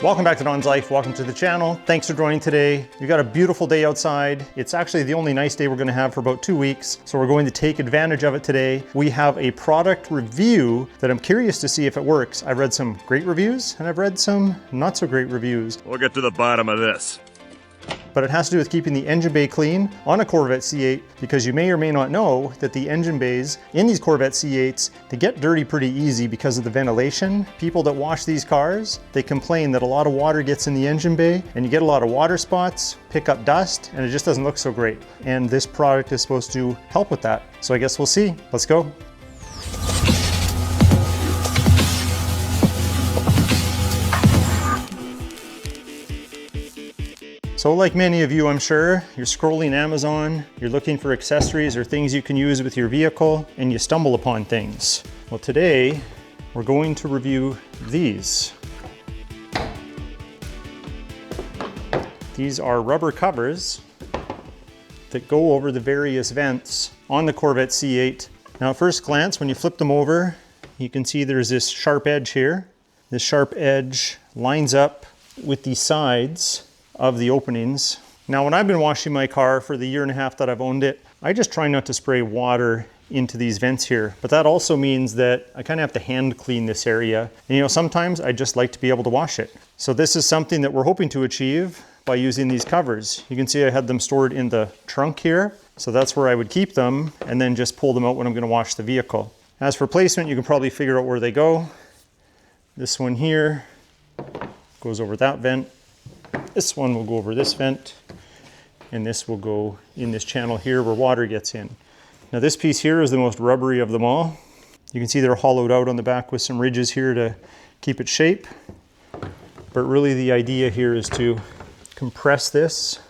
Welcome back to Don's Life. Welcome to the channel. Thanks for joining today. We've got a beautiful day outside. It's actually the only nice day we're going to have for about 2 weeks, so we're going to take advantage of it today. We have a product review that I'm curious to see if it works. I've read some great reviews and I've read some not so great reviews. We'll get to the bottom of this. But it has to do with keeping the engine bay clean on a Corvette C8, because you may or may not know that the engine bays in these Corvette C8s, they get dirty pretty easy because of the ventilation. People that wash these cars, they complain that a lot of water gets in the engine bay and you get a lot of water spots, pick up dust, and it just doesn't look so great. And this product is supposed to help with that. So I guess we'll see. Let's go. So like many of you, I'm sure, you're scrolling Amazon, you're looking for accessories or things you can use with your vehicle, and you stumble upon things. Well, today, we're going to review these. These are rubber covers that go over the various vents on the Corvette C8. Now, at first glance, when you flip them over, you can see there's this sharp edge here. This sharp edge lines up with the sides of the openings. Now, when I've been washing my car for the 1.5 years that I've owned it, I just try not to spray water into these vents here. But that also means that I kind of have to hand clean this area. And you know, sometimes I just like to be able to wash it. So this is something that we're hoping to achieve by using these covers. You can see I had them stored in the trunk here. So that's where I would keep them and then just pull them out when I'm going to wash the vehicle. As for placement, you can probably figure out where they go. This one here goes over that vent. This one will go over this vent, and this will go in this channel here where water gets in. Now this piece here is the most rubbery of them all. You can see they're hollowed out on the back with some ridges here to keep it shape. But really the idea here is to compress this.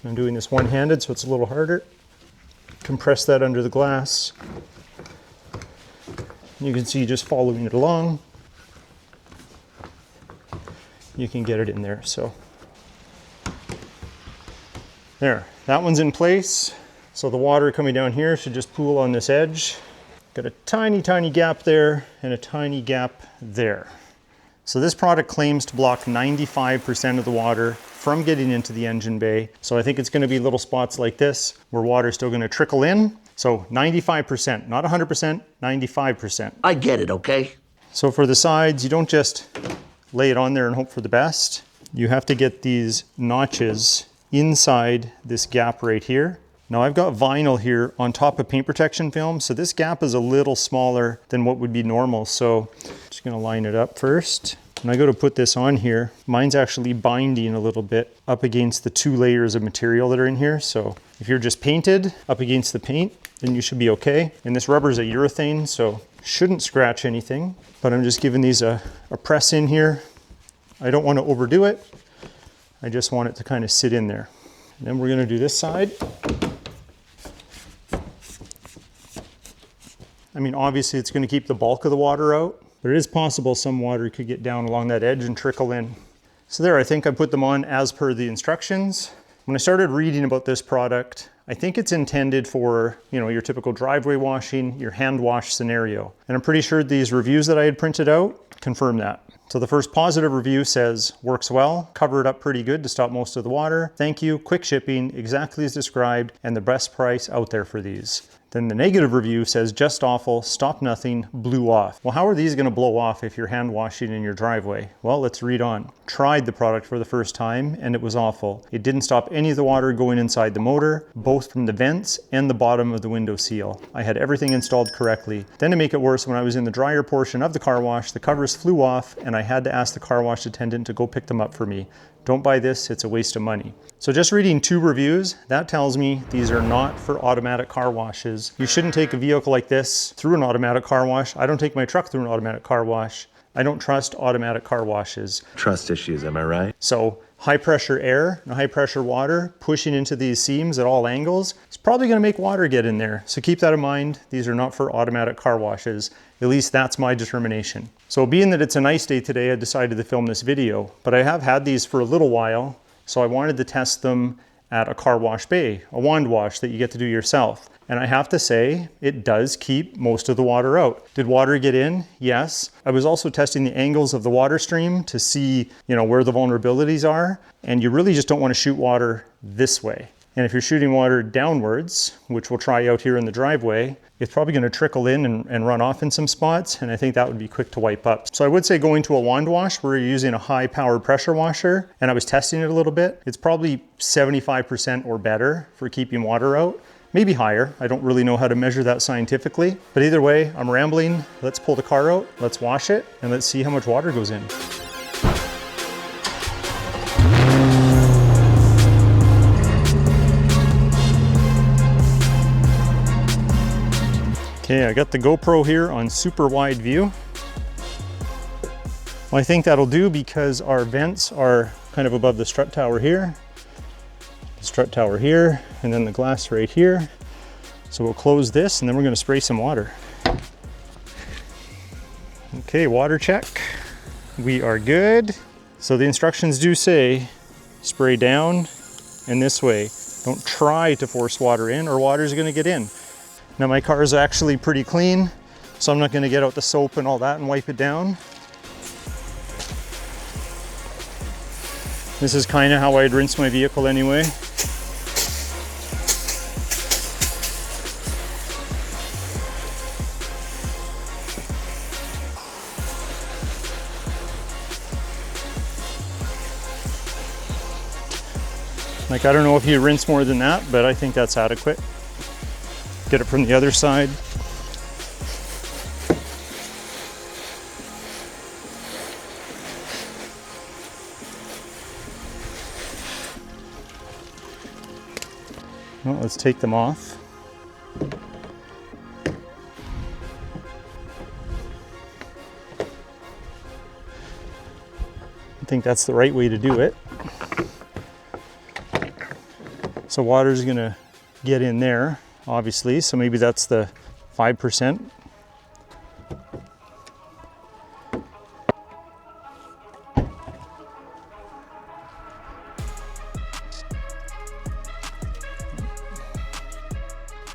I'm doing this one-handed, so it's a little harder. Compress that under the glass. You can see just following it along, you can get it in there. So there, that one's in place. So the water coming down here should just pool on this edge. Got a tiny, tiny gap there and a tiny gap there. So this product claims to block 95% of the water from getting into the engine bay. So I think it's going to be little spots like this where water is still going to trickle in. So 95%, not 100%, 95%. I get it, okay? So for the sides, you don't just lay it on there and hope for the best. You have to get these notches inside this gap right here. Now I've got vinyl here on top of paint protection film, so this gap is a little smaller than what would be normal. So just gonna line it up first. When I go to put this on here, mine's actually binding a little bit up against the 2 layers of material that are in here. So if you're just painted up against the paint, then you should be okay. And this rubber is a urethane, so shouldn't scratch anything. But I'm just giving these a press in here. I don't want to overdo it. I just want it to kind of sit in there. And then we're going to do this side. I mean, obviously it's going to keep the bulk of the water out, but it is possible some water could get down along that edge and trickle in. So there, I think I put them on as per the instructions. When I started reading about this product, I think it's intended for, you know, your typical driveway washing, your hand wash scenario. And I'm pretty sure these reviews that I had printed out confirm that. So the first positive review says, works well, cover it up pretty good to stop most of the water. Thank you, quick shipping, exactly as described, and the best price out there for these. Then the negative review says, just awful, stop nothing, blew off. Well, how are these gonna blow off if you're hand washing in your driveway? Well, let's read on. Tried the product for the first time and it was awful. It didn't stop any of the water going inside the motor, both from the vents and the bottom of the window seal. I had everything installed correctly. Then to make it worse, when I was in the drier portion of the car wash, the covers flew off and I had to ask the car wash attendant to go pick them up for me. Don't buy this, it's a waste of money. So just reading 2 reviews, that tells me these are not for automatic car washes. You shouldn't take a vehicle like this through an automatic car wash. I don't take my truck through an automatic car wash. I don't trust automatic car washes. Trust issues, am I right? So high pressure air and high pressure water pushing into these seams at all angles, it's probably gonna make water get in there. So keep that in mind. These are not for automatic car washes. At least that's my determination. So being that it's a nice day today, I decided to film this video, but I have had these for a little while. So I wanted to test them at a car wash bay, a wand wash that you get to do yourself. And I have to say, it does keep most of the water out. Did water get in? Yes. I was also testing the angles of the water stream to see, where the vulnerabilities are. And you really just don't want to shoot water this way. And if you're shooting water downwards, which we'll try out here in the driveway, it's probably going to trickle in and run off in some spots. And I think that would be quick to wipe up. So I would say going to a wand wash where you're using a high powered pressure washer, and I was testing it a little bit, it's probably 75% or better for keeping water out. Maybe higher. I don't really know how to measure that scientifically. But either way, I'm rambling. Let's pull the car out, let's wash it, and let's see how much water goes in. Okay, I got the GoPro here on super wide view. Well, I think that'll do because our vents are kind of above the strut tower here, the strut tower here, and then the glass right here. So we'll close this and then we're going to spray some water. Okay, water check. We are good. So the instructions do say spray down and this way. Don't try to force water in or water's going to get in. Now my car is actually pretty clean, so I'm not going to get out the soap and all that and wipe it down. This is kind of how I'd rinse my vehicle anyway. Like, I don't know if you rinse more than that, but I think that's adequate. Get it from the other side. Well, let's take them off. I think that's the right way to do it. So water's gonna get in there, obviously, so maybe that's the 5%.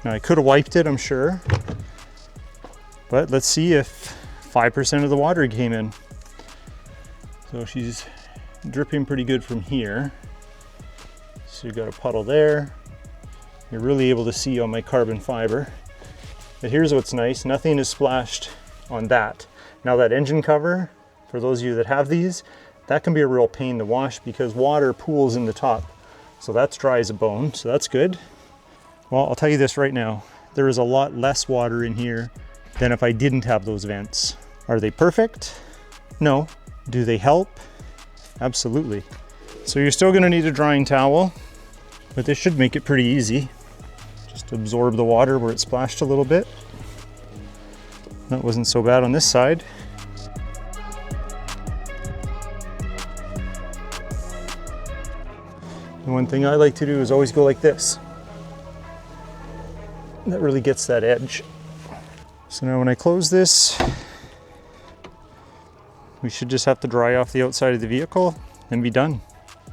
Now I could have wiped it, I'm sure, but let's see if 5% of the water came in. So she's dripping pretty good from here. So you've got a puddle there. You're really able to see on my carbon fiber. But here's what's nice, nothing is splashed on that. Now that engine cover, for those of you that have these, that can be a real pain to wash because water pools in the top. So that's dry as a bone, so that's good. Well, I'll tell you this right now, there is a lot less water in here than if I didn't have those vents. Are they perfect? No. Do they help? Absolutely. So you're still gonna need a drying towel, but this should make it pretty easy. Just absorb the water where it splashed a little bit. That wasn't so bad on this side. And one thing I like to do is always go like this. That really gets that edge. So now when I close this, we should just have to dry off the outside of the vehicle and be done.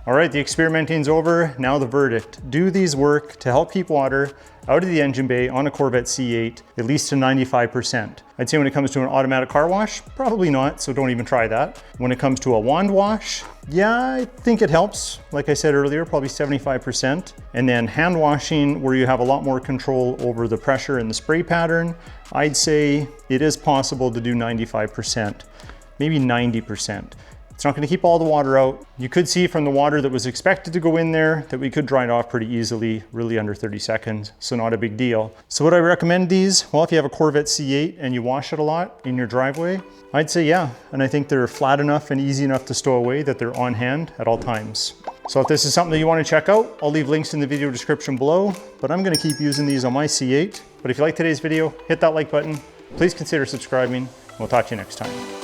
All right, the experimenting's over. Now the verdict. Do these work to help keep water out of the engine bay on a Corvette C8 at least to 95%? I'd say when it comes to an automatic car wash, probably not, so don't even try that. When it comes to a wand wash, yeah, I think it helps. Like I said earlier, probably 75%. And then hand washing, where you have a lot more control over the pressure and the spray pattern, I'd say it is possible to do 95%, maybe 90%. It's not going to keep all the water out. You could see from the water that was expected to go in there that we could dry it off pretty easily, really under 30 seconds, so not a big deal. So would I recommend these? Well, if you have a Corvette C8 and you wash it a lot in your driveway, I'd say yeah. And I think they're flat enough and easy enough to stow away that they're on hand at all times. So if this is something that you want to check out, I'll leave links in the video description below, but I'm going to keep using these on my C8. But if you like today's video, hit that like button. Please consider subscribing. We'll talk to you next time.